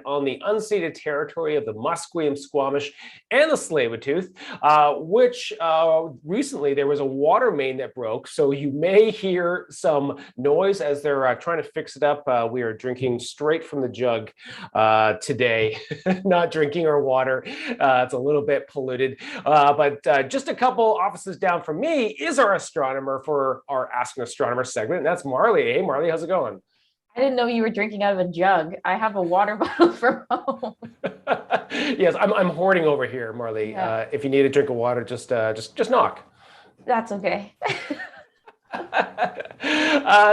on the unceded territory of the Musqueam, Squamish, and the Tsleil-Waututh, which recently there was a water main that broke. So you may hear some noise as they're trying to fix it up. We are drinking straight from the jug today, not drinking our water. It's a little bit polluted. But just a couple offices down from me is our astronomer for our Ask an Astronomer segment. And that's Marley. Hey, Marley, how's it going? I didn't know you were drinking out of a jug. I have a water bottle from home. Yes, I'm hoarding over here, Marley. Yeah. If you need a drink of water, just knock. That's okay.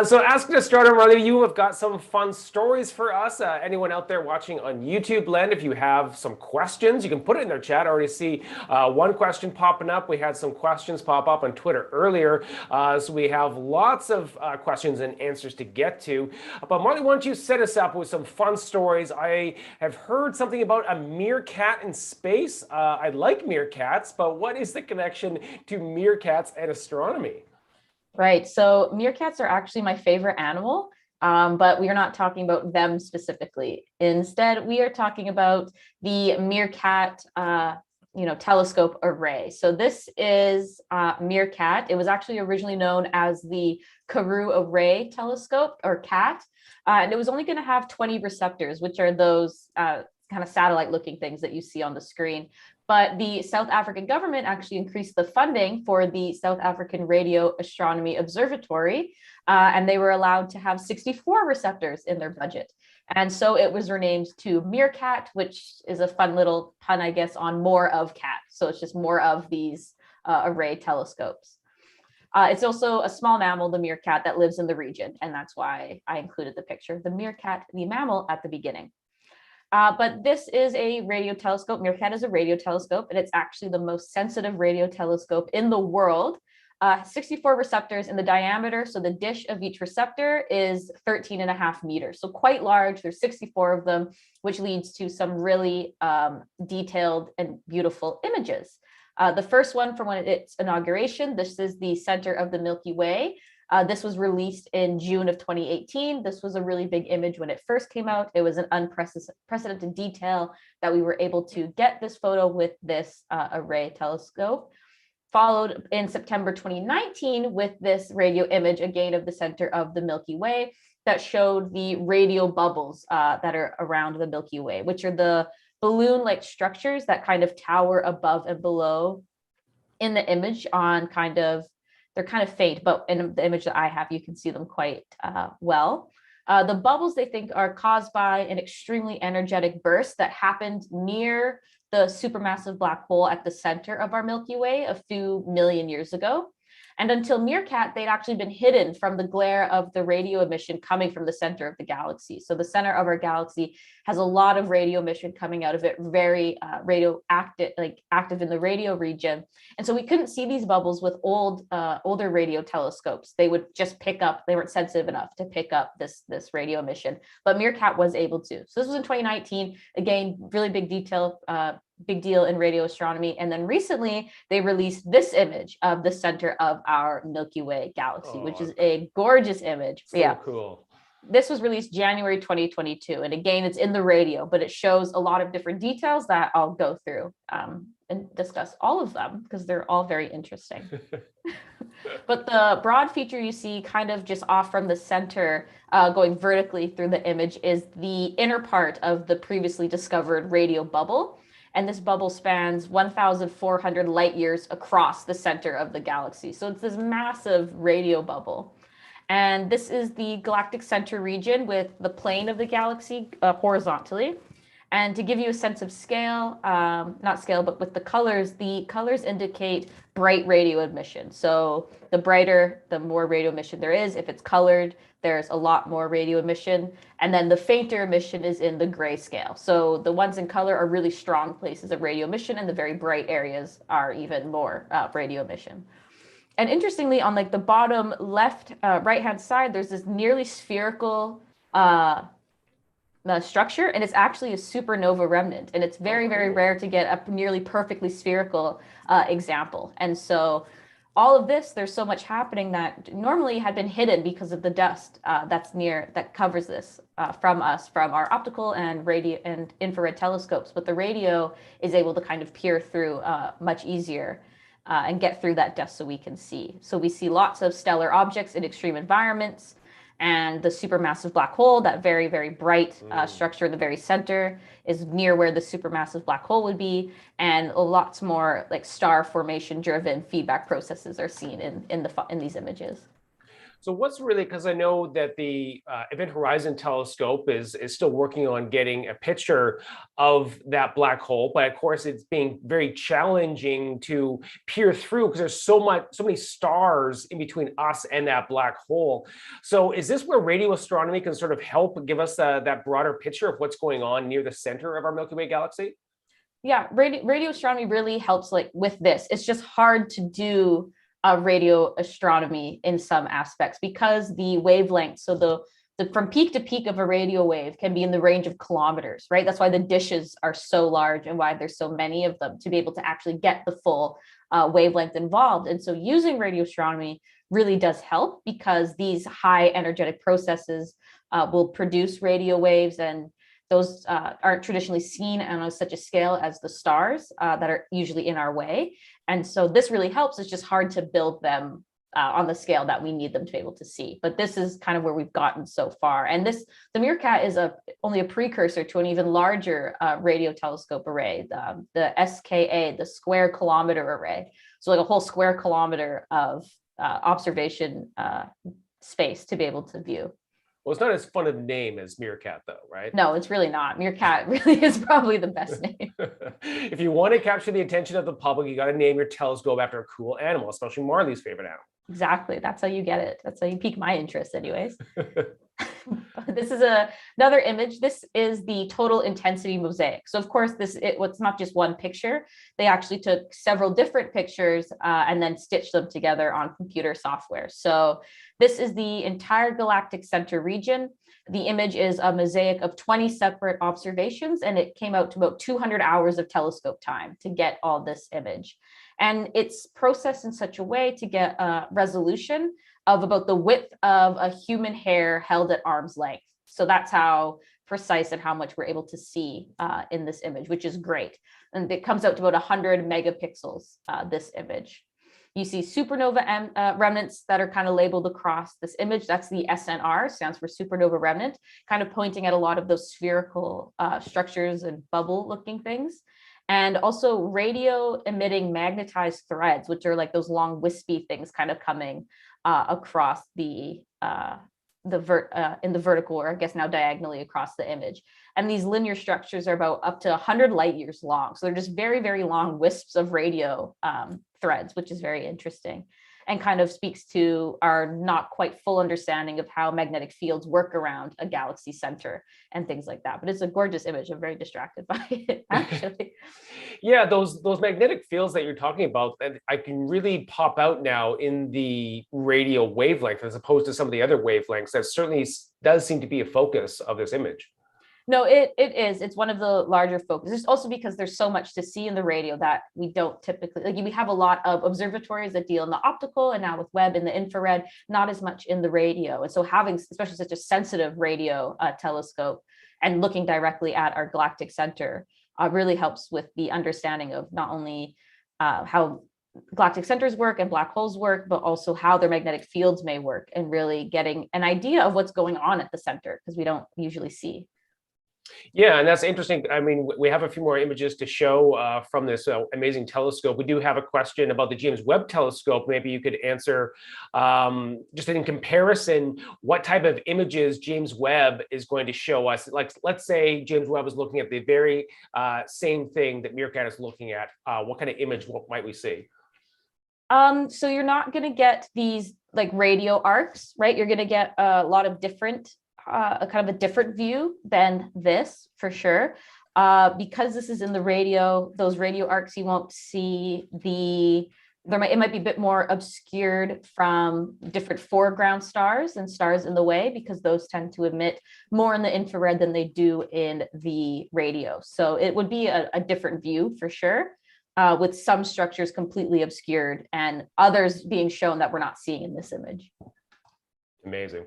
So Ask an Astronomer, Marley, you have got some fun stories for us. Anyone out there watching on YouTube land, if you have some questions, you can put it in their chat. I already see one question popping up. We had some questions pop up on Twitter earlier. So we have lots of questions and answers to get to. But Marley, why don't you set us up with some fun stories? I have heard something about a MeerKAT in space. I like meerkats, but what is the connection to meerkats and astronomy? Right. So meerkats are actually my favorite animal, but we are not talking about them specifically. Instead, we are talking about the MeerKAT, telescope array. So this is MeerKAT. It was actually originally known as the Karoo Array Telescope, or CAT, and it was only going to have 20 receptors, which are those kind of satellite-looking things that you see on the screen. But the South African government actually increased the funding for the South African Radio Astronomy Observatory, and they were allowed to have 64 receptors in their budget. And so it was renamed to MeerKAT, which is a fun little pun, I guess, on more of cat. So it's just more of these array telescopes. It's also a small mammal, the meerkat, that lives in the region. And that's why I included the picture of the meerkat, the mammal, at the beginning. But this is a radio telescope. MeerKAT is a radio telescope, and it's actually the most sensitive radio telescope in the world. 64 receptors in the diameter. So the dish of each receptor is 13.5 meters. So quite large. There's 64 of them, which leads to some really detailed and beautiful images. The first one from its inauguration, this is the center of the Milky Way. This was released in June of 2018. This was a really big image when it first came out. It was an unprecedented detail that we were able to get this photo with this array telescope. Followed in September 2019 with this radio image, again, of the center of the Milky Way that showed the radio bubbles that are around the Milky Way, which are the balloon-like structures that kind of tower above and below in the image on they're kind of faint, but in the image that I have, you can see them quite well. The bubbles, they think, are caused by an extremely energetic burst that happened near the supermassive black hole at the center of our Milky Way a few million years ago. And until MeerKAT, they'd actually been hidden from the glare of the radio emission coming from the center of the galaxy. So the center of our galaxy has a lot of radio emission coming out of it, very radioactive, active in the radio region. And so we couldn't see these bubbles with older radio telescopes. They would just pick up, they weren't sensitive enough to pick up this radio emission, but MeerKAT was able to. So this was in 2019, again, really big deal in radio astronomy. And then recently they released this image of the center of our Milky Way galaxy, which is a gorgeous image. So cool. This was released January 2022. And again, it's in the radio, but it shows a lot of different details that I'll go through and discuss all of them because they're all very interesting. But the broad feature you see kind of just off from the center, going vertically through the image, is the inner part of the previously discovered radio bubble. And this bubble spans 1,400 light years across the center of the galaxy. So it's this massive radio bubble. And this is the galactic center region with the plane of the galaxy horizontally. And to give you a sense of scale, not scale, but with the colors indicate bright radio emission. So the brighter, the more radio emission there is. If it's colored, there's a lot more radio emission. And then the fainter emission is in the gray scale. So the ones in color are really strong places of radio emission, and the very bright areas are even more radio emission. And interestingly, on the bottom left, right-hand side, there's this nearly spherical structure, and it's actually a supernova remnant. And it's very, very rare to get a nearly perfectly spherical example. And so all of this, there's so much happening that normally had been hidden because of the dust that covers this from us, from our optical and radio and infrared telescopes. But the radio is able to kind of peer through much easier and get through that dust so we can see. So we see lots of stellar objects in extreme environments, and the supermassive black hole, that very, very bright structure in the very center, is near where the supermassive black hole would be, and lots more like star formation driven feedback processes are seen in these images. So what's really, because I know that the Event Horizon Telescope is still working on getting a picture of that black hole, but of course it's being very challenging to peer through because there's so many stars in between us and that black hole. So is this where radio astronomy can sort of help give us that broader picture of what's going on near the center of our Milky Way galaxy? Yeah, radio astronomy really helps like with this. It's just hard to do radio astronomy in some aspects because the wavelength, so the from peak to peak of a radio wave can be in the range of kilometers, right? That's why the dishes are so large and why there's so many of them, to be able to actually get the full wavelength involved. And so using radio astronomy really does help because these high energetic processes will produce radio waves, and those aren't traditionally seen on such a scale as the stars that are usually in our way. And so this really helps. It's just hard to build them on the scale that we need them to be able to see. But this is kind of where we've gotten so far. And the MeerKAT is only a precursor to an even larger radio telescope array, the SKA, the Square Kilometer Array. So like a whole square kilometer of observation space to be able to view. Well, it's not as fun a name as MeerKAT, though, right? No, it's really not. MeerKAT really is probably the best name. If you want to capture the attention of the public, you got to name your telescope after a cool animal, especially Marley's favorite animal. Exactly. That's how you get it. That's how you pique my interest anyways. This is another image. This is the total intensity mosaic. So of course, it's not just one picture. They actually took several different pictures and then stitched them together on computer software. So this is the entire galactic center region. The image is a mosaic of 20 separate observations, and it came out to about 200 hours of telescope time to get all this image. And it's processed in such a way to get a resolution of about the width of a human hair held at arm's length. So that's how precise and how much we're able to see in this image, which is great. And it comes out to about 100 megapixels, this image. You see supernova remnants that are kind of labeled across this image. That's the SNR, stands for Supernova Remnant, kind of pointing at a lot of those spherical structures and bubble looking things. And also radio emitting magnetized threads, which are like those long wispy things kind of coming across in the vertical, or I guess now diagonally across the image. And these linear structures are about up to 100 light years long. So they're just very, very long wisps of radio threads, which is very interesting and kind of speaks to our not quite full understanding of how magnetic fields work around a galaxy center and things like that. But it's a gorgeous image. I'm very distracted by it, actually. Yeah, those magnetic fields that you're talking about, and I can really pop out now in the radio wavelength as opposed to some of the other wavelengths. That certainly does seem to be a focus of this image. No, it is. It's one of the larger focuses. It's also because there's so much to see in the radio that we don't typically, like we have a lot of observatories that deal in the optical and now with Webb in the infrared, not as much in the radio. And so having especially such a sensitive radio telescope and looking directly at our galactic center really helps with the understanding of not only how galactic centers work and black holes work, but also how their magnetic fields may work and really getting an idea of what's going on at the center because we don't usually see. Yeah, and that's interesting. I mean, we have a few more images to show from this amazing telescope. We do have a question about the James Webb Telescope. Maybe you could answer, just in comparison, what type of images James Webb is going to show us. Like, let's say James Webb is looking at the very same thing that MeerKAT is looking at. What kind of image might we see? So you're not going to get these like radio arcs, right? You're going to get a lot of different a kind of a different view than this for sure. Because this is in the radio, those radio arcs, you won't see it might be a bit more obscured from different foreground stars and stars in the way, because those tend to emit more in the infrared than they do in the radio. So it would be a different view for sure. with some structures completely obscured and others being shown that we're not seeing in this image. Amazing.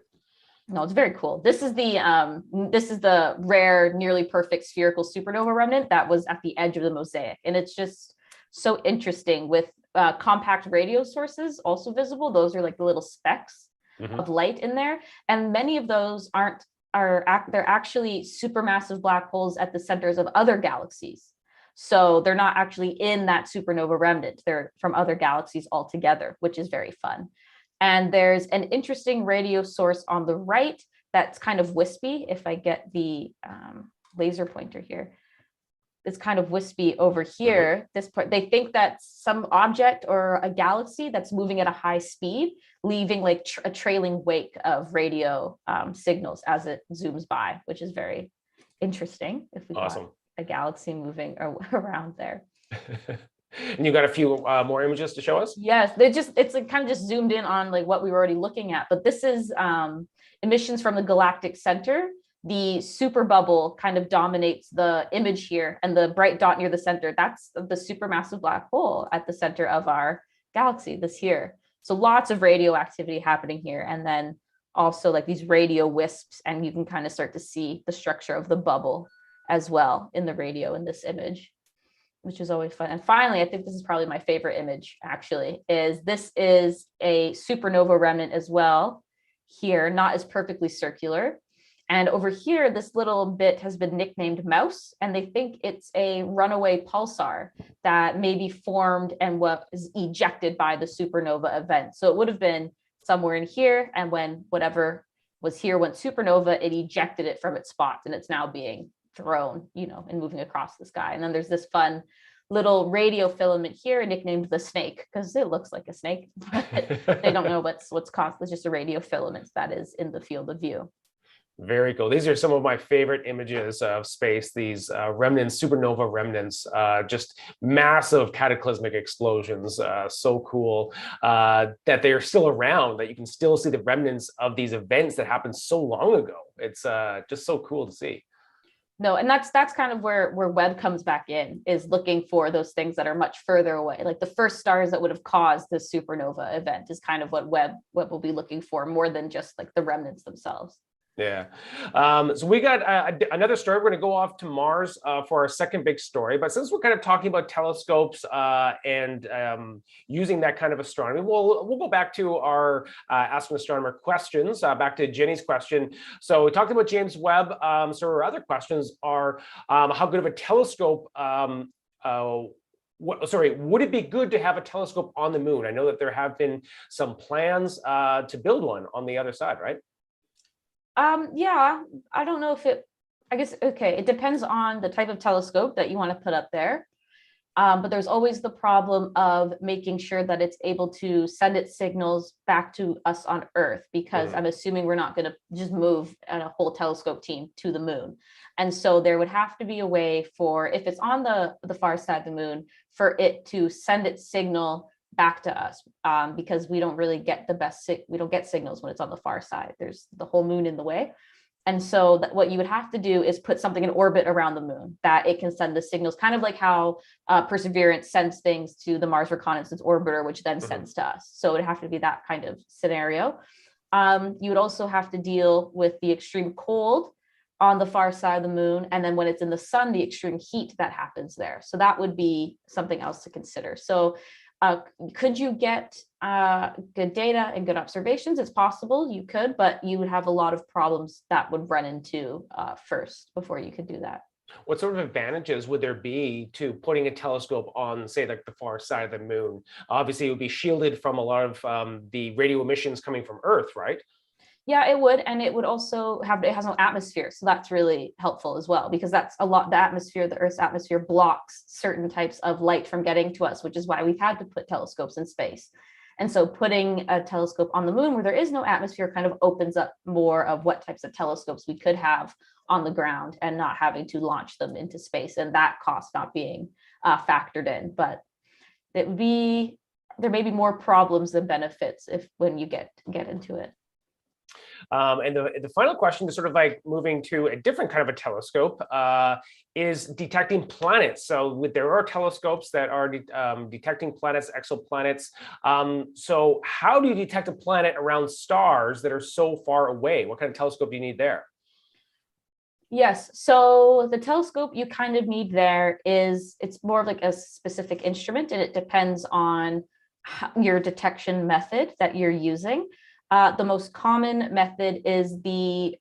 No, it's very cool. This is the rare, nearly perfect spherical supernova remnant that was at the edge of the Mosaic. And it's just so interesting with compact radio sources also visible. Those are like the little specks of light in there. And many of those they're actually supermassive black holes at the centers of other galaxies. So they're not actually in that supernova remnant. They're from other galaxies altogether, which is very fun. And there's an interesting radio source on the right that's kind of wispy. If I get the laser pointer here, it's kind of wispy over here. This part, they think that's some object or a galaxy that's moving at a high speed, leaving like a trailing wake of radio signals as it zooms by, which is very interesting. If we got a galaxy moving around there. And you got a few more images to show us? Yes, it's like kind of just zoomed in on like what we were already looking at, but this is emissions from the galactic center. The super bubble kind of dominates the image here, and the bright dot near the center, that's the supermassive black hole at the center of our galaxy, this here. So lots of radioactivity happening here, and then also like these radio wisps, and you can kind of start to see the structure of the bubble as well in the radio in this image, which is always fun. And finally, I think this is probably my favorite image actually, this is a supernova remnant as well here, not as perfectly circular. And over here, this little bit has been nicknamed Mouse, and they think it's a runaway pulsar that maybe formed and was ejected by the supernova event. So it would have been somewhere in here, and when whatever was here went supernova, it ejected it from its spot, and it's now being thrown, and moving across the sky. And then there's this fun little radio filament here nicknamed the snake, because it looks like a snake, but they don't know what's caused. It's just a radio filament that is in the field of view. Very cool. These are some of my favorite images of space, these remnants, supernova remnants, just massive cataclysmic explosions. So cool that they are still around, that you can still see the remnants of these events that happened so long ago. It's just so cool to see. No, and that's kind of where Webb comes back in, is looking for those things that are much further away. Like the first stars that would have caused the supernova event is kind of what Webb will be looking for, more than just like the remnants themselves. Yeah. So we got another story. We're going to go off to Mars for our second big story. But since we're kind of talking about telescopes and using that kind of astronomy, we'll go back to our Ask an Astronomer questions, back to Jenny's question. So we talked about James Webb. So our other questions are how good of a telescope would it be good to have a telescope on the moon? I know that there have been some plans to build one on the other side, right? Yeah, I don't know if it depends on the type of telescope that you want to put up there. But there's always the problem of making sure that it's able to send its signals back to us on Earth, because I'm assuming we're not going to just move a whole telescope team to the moon. And so there would have to be a way for, if it's on the far side of the moon, for it to send its signal back to us, because we don't really get we don't get signals when it's on the far side. There's the whole moon in the way. And so what you would have to do is put something in orbit around the moon that it can send the signals, kind of like how Perseverance sends things to the Mars Reconnaissance Orbiter, which then sends to us. So it would have to be that kind of scenario. You would also have to deal with the extreme cold on the far side of the moon, and then when it's in the sun, the extreme heat that happens there. So that would be something else to consider. So could you get good data and good observations? It's possible you could, but you would have a lot of problems that would run into first before you could do that. What sort of advantages would there be to putting a telescope on, say, like the far side of the moon? Obviously, it would be shielded from a lot of the radio emissions coming from Earth, right? Yeah, it would. And it would also it has no atmosphere. So that's really helpful as well, because that's the atmosphere, the Earth's atmosphere blocks certain types of light from getting to us, which is why we've had to put telescopes in space. And so putting a telescope on the moon where there is no atmosphere kind of opens up more of what types of telescopes we could have on the ground, and not having to launch them into space, and that cost not being factored in. But there may be more problems than benefits when you get into it. And the final question is sort of like moving to a different kind of a telescope, is detecting planets. So there are telescopes that are detecting planets, exoplanets. So how do you detect a planet around stars that are so far away? What kind of telescope do you need there? Yes, so the telescope you kind of need there is, it's more of like a specific instrument, and it depends on your detection method that you're using. The most common method is the,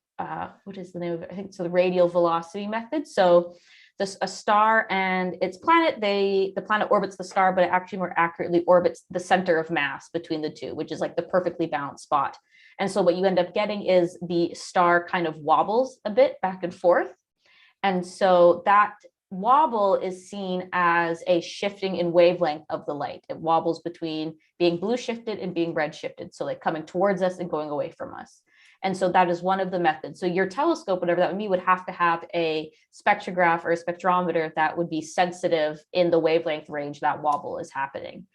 what is the name of it? I think it's the radial velocity method. So a star and its planet, the planet orbits the star, but it actually more accurately orbits the center of mass between the two, which is like the perfectly balanced spot. And so what you end up getting is the star kind of wobbles a bit back and forth. And so that wobble is seen as a shifting in wavelength of the light. It wobbles between being blue shifted and being red shifted. So like coming towards us and going away from us. And so that is one of the methods. So your telescope, whatever that would be, would have to have a spectrograph or a spectrometer that would be sensitive in the wavelength range that wobble is happening.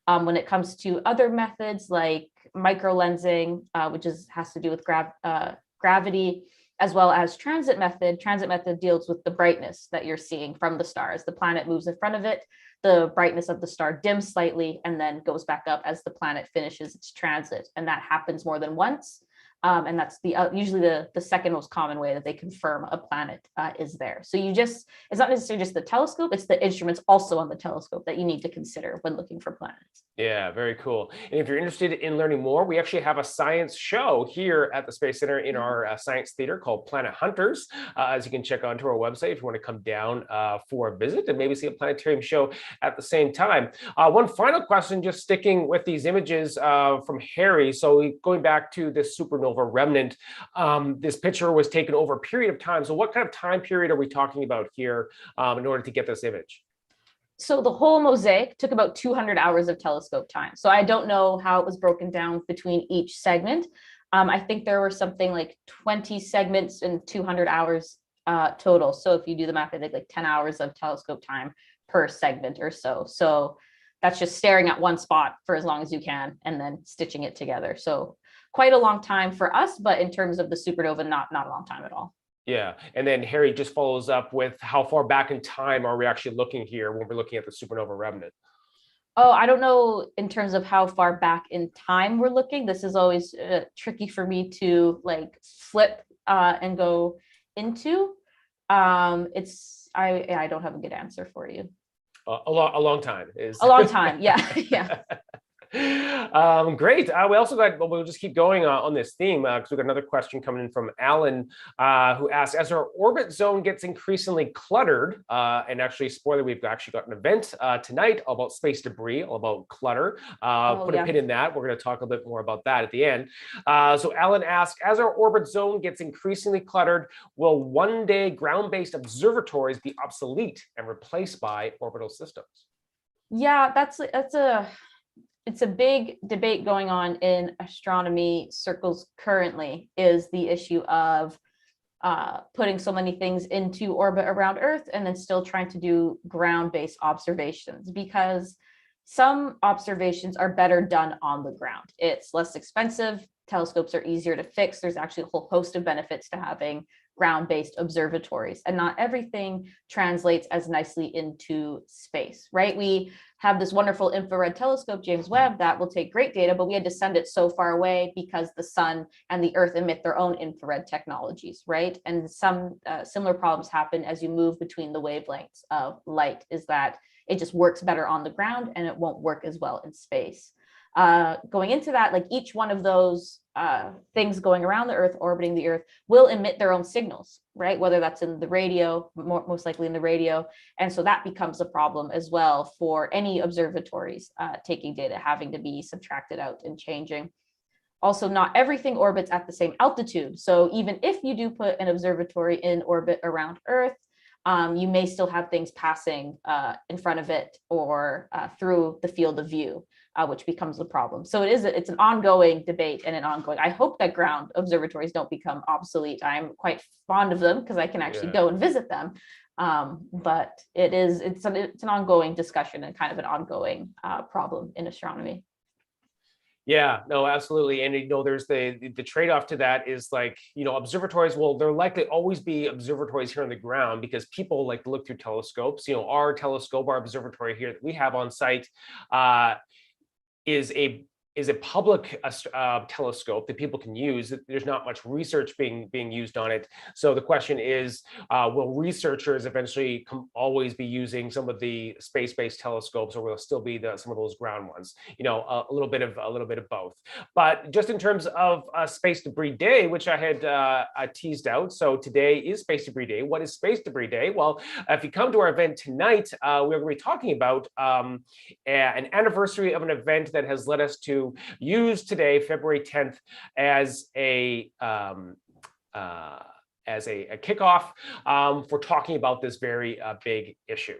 When it comes to other methods like microlensing, which has to do with gravity, as well as transit method deals with the brightness that you're seeing from the star. As the planet moves in front of it, the brightness of the star dims slightly and then goes back up as the planet finishes its transit. And that happens more than once. And that's usually the second most common way that they confirm a planet is there. So it's not necessarily just the telescope, it's the instruments also on the telescope that you need to consider when looking for planets. Yeah, very cool. And if you're interested in learning more, we actually have a science show here at the Space Center in our science theater called Planet Hunters, as you can check onto our website if you want to come down for a visit and maybe see a planetarium show at the same time. One final question, just sticking with these images from Harry. So going back to this Supernova Remnant, this picture was taken over a period of time. So what kind of time period are we talking about here in order to get this image? So the whole mosaic took about 200 hours of telescope time. So I don't know how it was broken down between each segment. I think there were something like 20 segments and 200 hours total. So if you do the math, I think like 10 hours of telescope time per segment or so. So that's just staring at one spot for as long as you can and then stitching it together. So quite a long time for us, but in terms of the supernova, not a long time at all. Yeah, and then Harry just follows up with how far back in time are we actually looking here when we're looking at the Supernova Remnant? Oh, I don't know in terms of how far back in time we're looking. This is always tricky for me to like flip and go into. I don't have a good answer for you. A long time is a long time. Yeah, yeah. Great. We also got, well, we'll just keep going on this theme because we've got another question coming in from Alan, who asks, as our orbit zone gets increasingly cluttered, and actually, spoiler, we've actually got an event tonight all about space debris, all about clutter. Put a pin in that. We're going to talk a bit more about that at the end. So Alan asks, as our orbit zone gets increasingly cluttered, will one day ground-based observatories be obsolete and replaced by orbital systems? Yeah, it's a big debate going on in astronomy circles currently, is the issue of putting so many things into orbit around Earth and then still trying to do ground-based observations, because some observations are better done on the ground. It's less expensive, telescopes are easier to fix. There's actually a whole host of benefits to having ground-based observatories, and not everything translates as nicely into space, right? We have this wonderful infrared telescope, James Webb, that will take great data, but we had to send it so far away because the sun and the Earth emit their own infrared technologies, right? And some similar problems happen as you move between the wavelengths of light, is that it just works better on the ground and it won't work as well in space. Going into that, like each one of those things going around the Earth, orbiting the Earth, will emit their own signals, right? Whether that's in the radio, most likely in the radio. And so that becomes a problem as well for any observatories taking data, having to be subtracted out and changing. Also, not everything orbits at the same altitude. So even if you do put an observatory in orbit around Earth, you may still have things passing in front of it or through the field of view, which becomes a problem. So it's an ongoing debate and I hope that ground observatories don't become obsolete. I'm quite fond of them because I can actually go and visit them. But it's an ongoing discussion and kind of an ongoing problem in astronomy. Yeah, no, absolutely. And there's the trade-off to that is like, observatories, well, there'll likely always be observatories here on the ground because people like to look through telescopes. Our telescope, our observatory here that we have on site, uh, is a public telescope that people can use. There's not much research being used on it. So the question is, will researchers eventually always be using some of the space-based telescopes, or will it still be some of those ground ones? A little bit of both. But just in terms of Space Debris Day, which I had teased out. So today is Space Debris Day. What is Space Debris Day? Well, if you come to our event tonight, we're going to be talking about an anniversary of an event that has led us to use today, February 10th, as a kickoff for talking about this very big issue.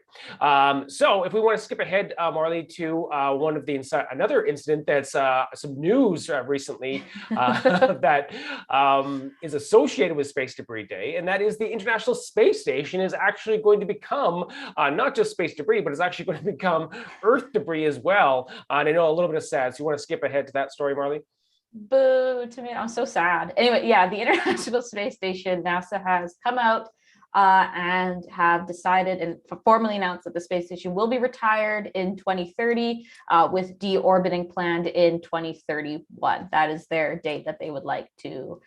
So if we want to skip ahead, Marley, to one of another incident that's some news recently that is associated with Space Debris Day, and that is the International Space Station is actually going to become not just space debris, but it's actually going to become Earth debris as well. And I know a little bit of sad. So you want to skip ahead to that story, Marley? Boo to me, I'm so sad. Anyway, yeah, the International Space Station, NASA has come out and have decided and formally announced that the space station will be retired in 2030 with deorbiting planned in 2031. That is their date that they would like to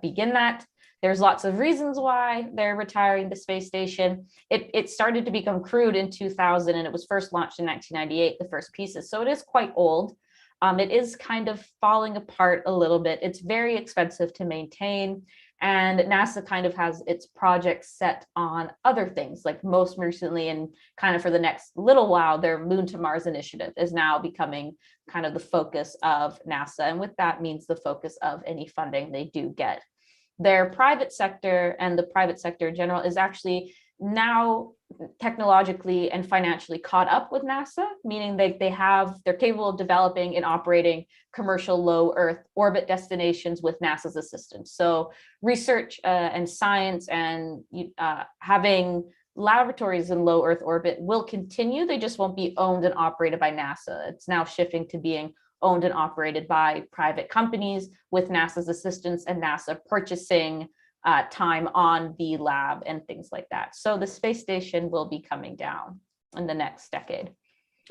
begin that. There's lots of reasons why they're retiring the space station. It started to become crewed in 2000, and it was first launched in 1998, the first pieces. So it is quite old. It is kind of falling apart a little bit. It's very expensive to maintain, and NASA kind of has its projects set on other things. Like most recently, and kind of for the next little while, their Moon to Mars initiative is now becoming kind of the focus of NASA, and with that means the focus of any funding they do get. Their private sector, and the private sector in general, is actually now technologically and financially caught up with NASA, meaning they're capable of developing and operating commercial low Earth orbit destinations with NASA's assistance. So research and science and having laboratories in low Earth orbit will continue. They just won't be owned and operated by NASA. It's now shifting to being owned and operated by private companies with NASA's assistance and NASA purchasing time on the lab and things like that. So the space station will be coming down in the next decade.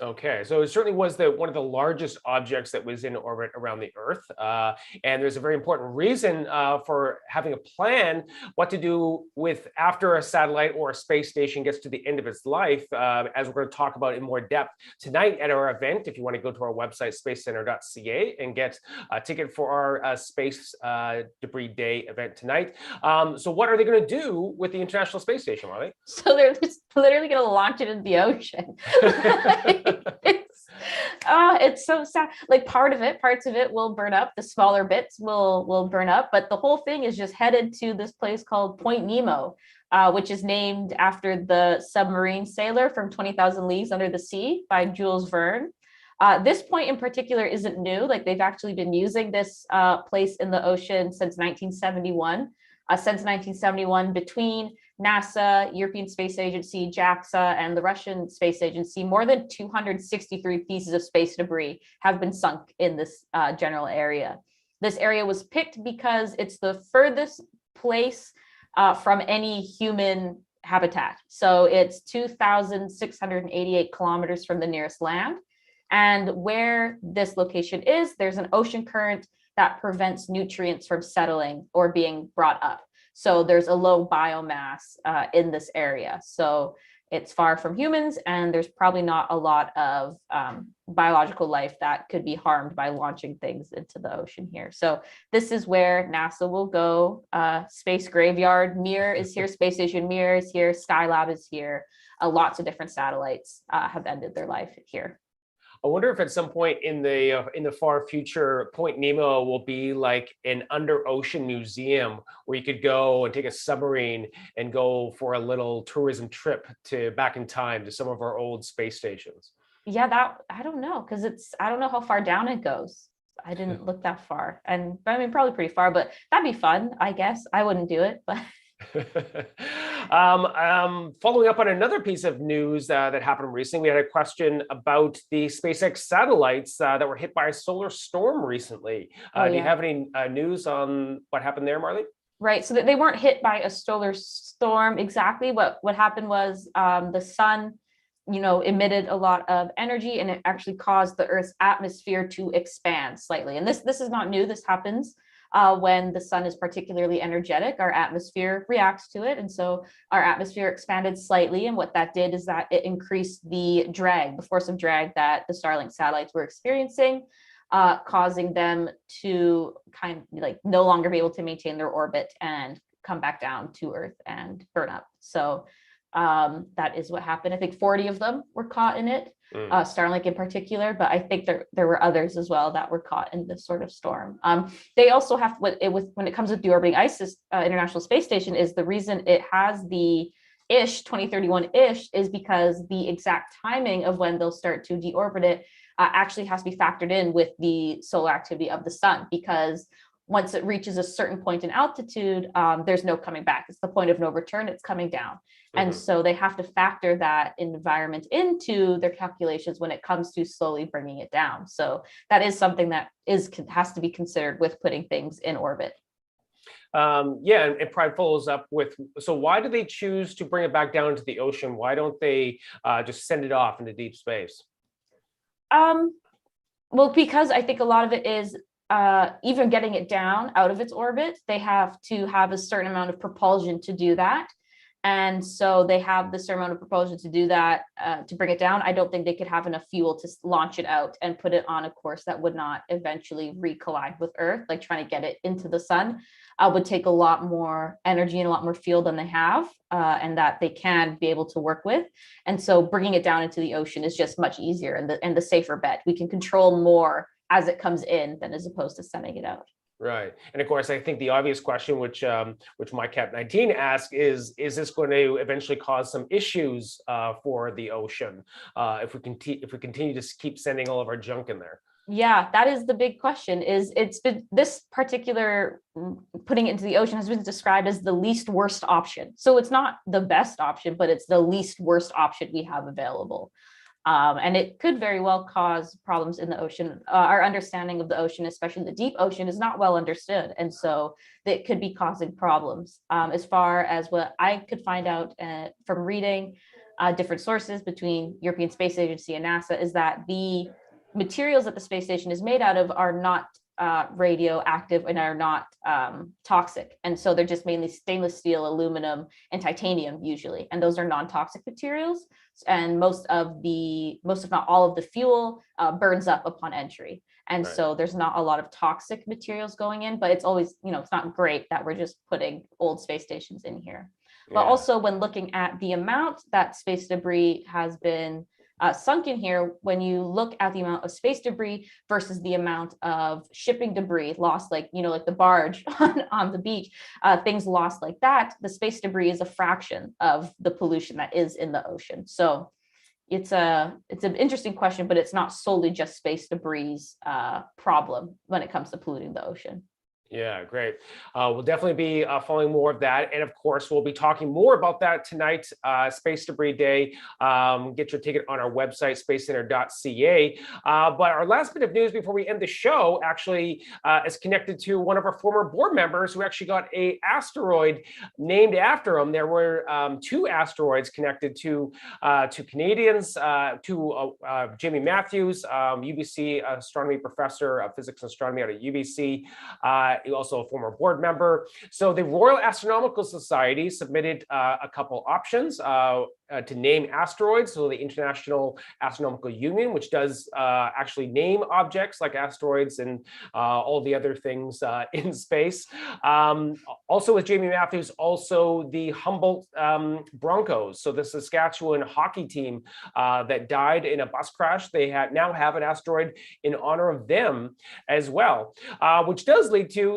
Okay, so it certainly was one of the largest objects that was in orbit around the Earth. And there's a very important reason for having a plan what to do with after a satellite or a space station gets to the end of its life, as we're going to talk about in more depth tonight at our event. If you want to go to our website, spacecenter.ca, and get a ticket for our Space Debris Day event tonight. So what are they going to do with the International Space Station, Marley? So they're just literally going to launch it into the ocean. It's so sad. Like parts of it will burn up. The smaller bits will burn up, but the whole thing is just headed to this place called Point Nemo, which is named after the submarine sailor from 20,000 Leagues Under the Sea by Jules Verne. This point in particular isn't new. Like they've actually been using this place in the ocean since 1971. Since 1971, between NASA, European Space Agency, JAXA, and the Russian Space Agency, more than 263 pieces of space debris have been sunk in this general area. This area was picked because it's the furthest place from any human habitat. So it's 2,688 kilometers from the nearest land. And where this location is, there's an ocean current that prevents nutrients from settling or being brought up. So there's a low biomass in this area. So it's far from humans, and there's probably not a lot of biological life that could be harmed by launching things into the ocean here. So this is where NASA will go. Space Graveyard, Mir is here, Space Station Mir is here, Skylab is here. Lots of different satellites have ended their life here. I wonder if at some point in the far future, Point Nemo will be like an under ocean museum where you could go and take a submarine and go for a little tourism trip back in time to some of our old space stations. Yeah, I don't know, because I don't know how far down it goes. I didn't look that far, and I mean probably pretty far, but that'd be fun, I guess. I wouldn't do it, but Following up on another piece of news that happened recently, we had a question about the SpaceX satellites that were hit by a solar storm recently. Do you have any news on what happened there, Marley? Right, so that they weren't hit by a solar storm exactly. What happened was the sun, emitted a lot of energy, and it actually caused the Earth's atmosphere to expand slightly. And this is not new. This happens when the sun is particularly energetic. Our atmosphere reacts to it, and so our atmosphere expanded slightly. And what that did is that it increased the force of drag that the Starlink satellites were experiencing, causing them to kind of like no longer be able to maintain their orbit and come back down to Earth and burn up. So that is what happened. I think 40 of them were caught in it, Starlink in particular, but I think there were others as well that were caught in this sort of storm. They also have, when it comes with the orbiting ISIS International Space Station, is the reason it has the 2031 is because the exact timing of when they'll start to deorbit it actually has to be factored in with the solar activity of the sun, because once it reaches a certain point in altitude, there's no coming back. It's the point of no return. It's coming down. And so they have to factor that environment into their calculations when it comes to slowly bringing it down. So that is something that has to be considered with putting things in orbit. And Pride follows up with, so why do they choose to bring it back down into the ocean? Why don't they just send it off into deep space? Well, because I think a lot of it is even getting it down out of its orbit, they have to have a certain amount of propulsion to do that. And so they have the certain amount of propulsion to do that, to bring it down. I don't think they could have enough fuel to launch it out and put it on a course that would not eventually recollide with Earth. Like trying to get it into the sun would take a lot more energy and a lot more fuel than they have, and that they can be able to work with. And so bringing it down into the ocean is just much easier and the safer bet. We can control more as it comes in than as opposed to sending it out. Right. And of course, I think the obvious question, which MyCat 19 asked, is this going to eventually cause some issues for the ocean if we continue to keep sending all of our junk in there? Yeah, that is the big question. It's been this particular putting it into the ocean has been described as the least worst option. So it's not the best option, but it's the least worst option we have available. And it could very well cause problems in the ocean. Our understanding of the ocean, especially the deep ocean, is not well understood. And so it could be causing problems. As far as what I could find out from reading different sources between European Space Agency and NASA, is that the materials that the space station is made out of are not radioactive and are not toxic. And so they're just mainly stainless steel, aluminum, and titanium usually. And those are non-toxic materials. And most if not all of the fuel burns up upon entry. And so there's not a lot of toxic materials going in, but it's always, it's not great that we're just putting old space stations in here. Yeah. But also when looking at the amount that space debris has been sunk in here, when you look at the amount of space debris versus the amount of shipping debris lost, like the barge on the beach, things lost like that, the space debris is a fraction of the pollution that is in the ocean. So it's an interesting question, but it's not solely just space debris's problem when it comes to polluting the ocean. Yeah, great. We'll definitely be following more of that. And of course, we'll be talking more about that tonight, Space Debris Day. Get your ticket on our website, spacecenter.ca. But our last bit of news before we end the show actually is connected to one of our former board members who actually got an asteroid named after him. There were 2 asteroids connected to Canadians, to Jamie Matthews, UBC astronomy professor of physics and astronomy out of UBC. Also a former board member. So the Royal Astronomical Society submitted a couple options to name asteroids. So the International Astronomical Union, which does actually name objects like asteroids and all the other things in space. Also with Jamie Matthews, also the Humboldt Broncos. So the Saskatchewan hockey team that died in a bus crash, they now have an asteroid in honor of them as well, which does lead to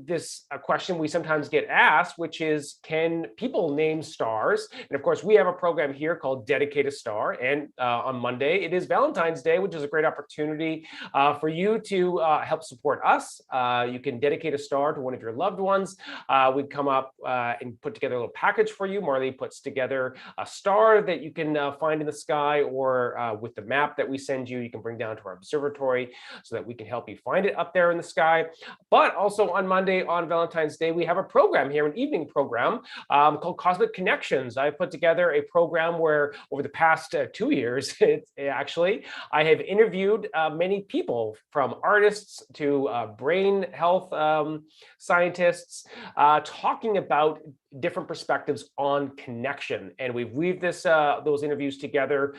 this question we sometimes get asked, which is, can people name stars? And of course, we have a program here called Dedicate a Star. And on Monday, it is Valentine's Day, which is a great opportunity for you to help support us. You can dedicate a star to one of your loved ones. We come up and put together a little package for you. Marley puts together a star that you can find in the sky, or with the map that we send you, you can bring down to our observatory so that we can help you find it up there in the sky. But also on Monday, on Valentine's Day, we have a program here, an evening program called Cosmic Connections. I put together a program where over the past 2 years, actually, I have interviewed many people, from artists to brain health scientists, talking about different perspectives on connection. And we've weaved those interviews together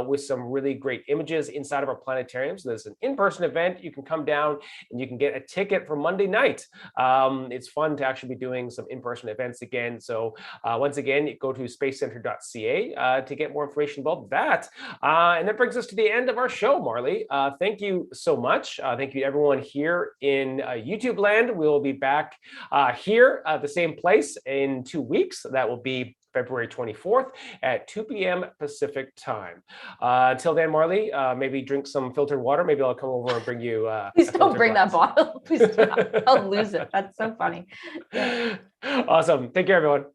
with some really great images inside of our planetarium. So there's an in-person event. You can come down and you can get a ticket for Monday night. It's fun to actually be doing some in-person events again. So once again, you go to spacecenter.ca to get more information about that. And that brings us to the end of our show, Marley. Thank you so much. Thank you to everyone here in YouTube land. We will be back here at the same place in 2 weeks. That will be February 24th at 2 p.m. Pacific time. Until then, Marley, maybe drink some filtered water. Maybe I'll come over and bring you Please don't bring that bottle. Please stop. I'll lose it. That's so funny. Awesome. Take care, everyone.